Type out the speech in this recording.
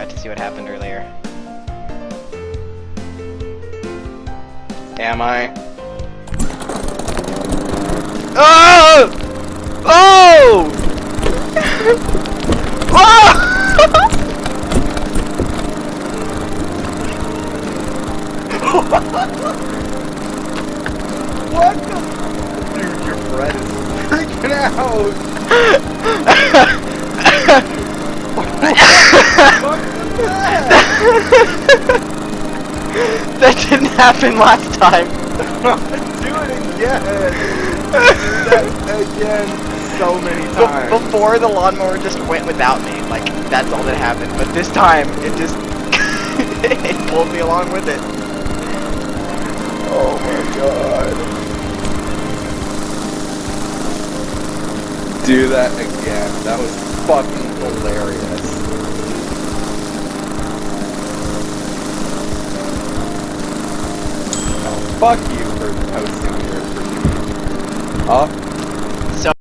forgot to see what happened earlier. Am I? Oh! Oh! Oh! What the? Dude, your bread is freaking out. What was that? That didn't happen last time. Do it again. Do that again so many times. Before the lawnmower just went without me, like that's all that happened. But this time it just it pulled me along with it. Oh my god. Do that again. That was fucking hilarious. Oh, fuck you for posting yours for me. Up.